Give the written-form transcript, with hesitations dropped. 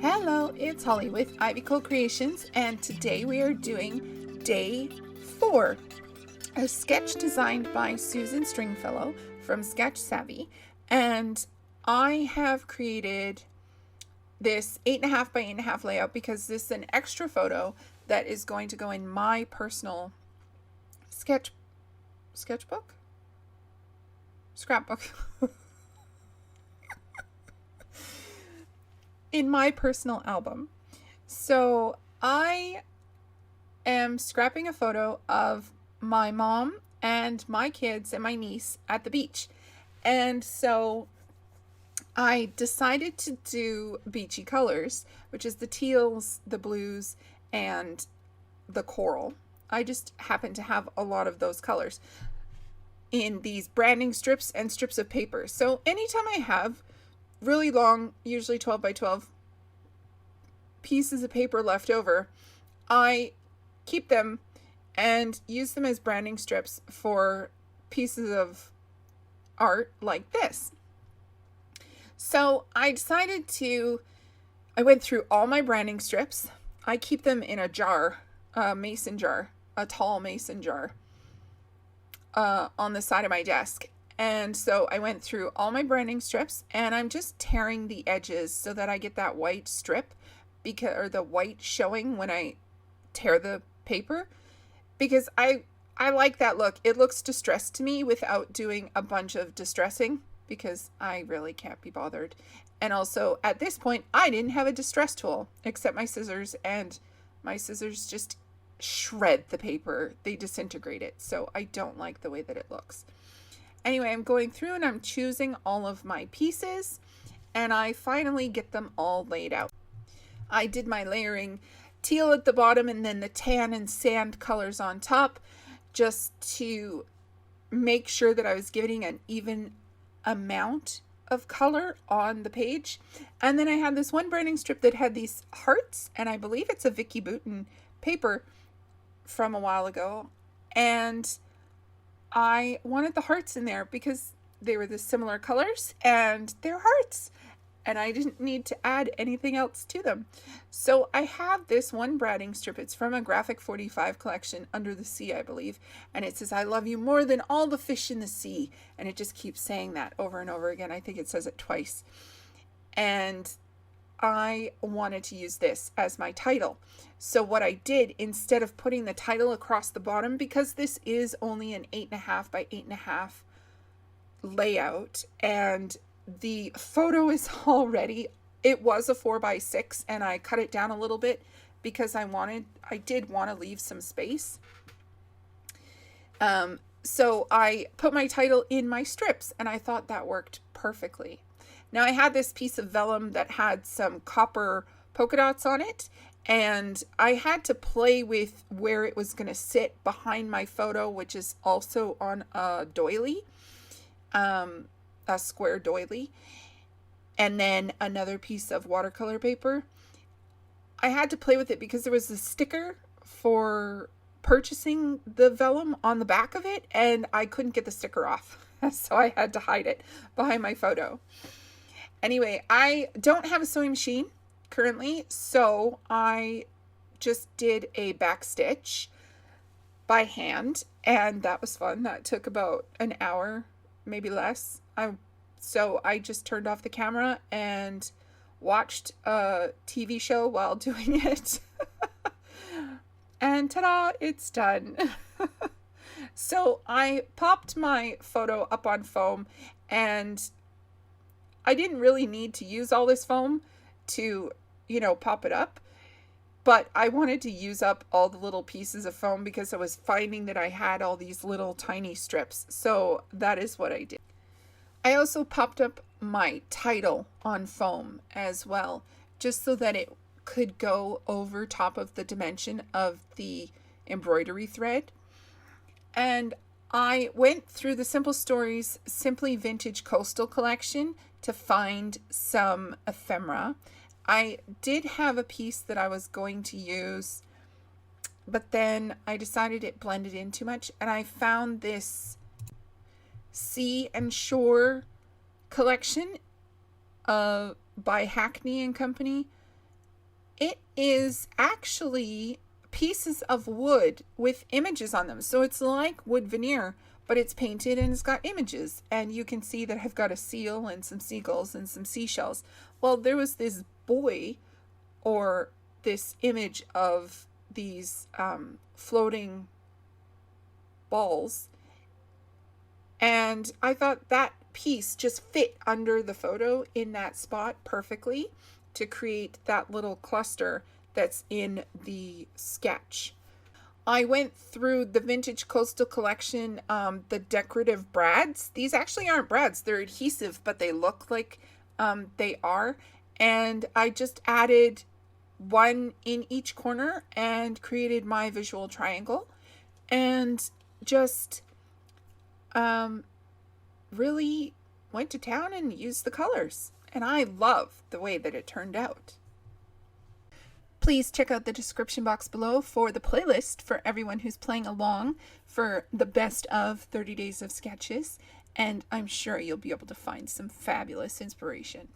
Hello, it's Holly with Ivy Co-Creations, and today we are doing day 4, a sketch designed by Susan Stringfellow from Sketch Savvy. And I have created this 8.5 by 8.5 layout because this is an extra photo that is going to go in my personal scrapbook. In my personal album. So I am scrapping a photo of my mom and my kids and my niece at the beach. And so I decided to do beachy colors, which is the teals, the blues, and the coral. I just happen to have a lot of those colors in these branding strips and strips of paper. So anytime I have really long, usually 12 by 12 pieces of paper left over, I keep them and use them as branding strips for pieces of art like this. So I went through all my branding strips. I keep them in a jar, a mason jar, a tall mason jar on the side of my desk. And so I went through all my branding strips and I'm just tearing the edges so that I get that white strip or the white showing when I tear the paper, because I like that look. It looks distressed to me without doing a bunch of distressing, because I really can't be bothered. And also at this point, I didn't have a distress tool except my scissors, and my scissors just shred the paper. They disintegrate it. So I don't like the way that it looks. Anyway, I'm going through and I'm choosing all of my pieces, and I finally get them all laid out. I did my layering teal at the bottom and then the tan and sand colors on top, just to make sure that I was giving an even amount of color on the page. And then I had this one branding strip that had these hearts, and I believe it's a Vicki Boutin paper from a while ago. And I wanted the hearts in there because they were the similar colors and they're hearts, and I didn't need to add anything else to them. So I have this one branding strip. It's from a Graphic 45 collection, Under the Sea, I believe. And it says, "I love you more than all the fish in the sea." And it just keeps saying that over and over again. I think it says it twice. And I wanted to use this as my title. So what I did, instead of putting the title across the bottom, because this is only an 8.5 by 8.5 layout, and the photo is already, it was a 4 by 6, and I cut it down a little bit because I did want to leave some space. So I put my title in my strips, and I thought that worked perfectly. Now I had this piece of vellum that had some copper polka dots on it, and I had to play with where it was going to sit behind my photo, which is also on a doily, a square doily, and then another piece of watercolor paper. I had to play with it because there was a sticker for purchasing the vellum on the back of it, and I couldn't get the sticker off, so I had to hide it behind my photo. Anyway, I don't have a sewing machine currently, so I just did a back stitch by hand, and that was fun. That took about an hour, maybe less. So I just turned off the camera and watched a TV show while doing it. And ta-da, it's done. So I popped my photo up on foam, and I didn't really need to use all this foam to, pop it up, but I wanted to use up all the little pieces of foam because I was finding that I had all these little tiny strips. So that is what I did. I also popped up my title on foam as well, just so that it could go over top of the dimension of the embroidery thread. And I went through the Simple Stories Simply Vintage Coastal collection to find some ephemera. I did have a piece that I was going to use, but then I decided it blended in too much, and I found this Sea and Shore collection by Hackney and Company, it is actually pieces of wood with images on them. So it's like wood veneer, but it's painted and it's got images. And you can see that I've got a seal and some seagulls and some seashells. Well, there was this boy, or this image of these floating balls. And I thought that piece just fit under the photo in that spot perfectly to create that little cluster that's in the sketch. I went through the Vintage Coastal Collection, the decorative brads. These actually aren't brads, they're adhesive, but they look like they are. And I just added one in each corner and created my visual triangle, and just really went to town and used the colors. And I love the way that it turned out. Please check out the description box below for the playlist for everyone who's playing along for the best of 30 days of sketches, and I'm sure you'll be able to find some fabulous inspiration.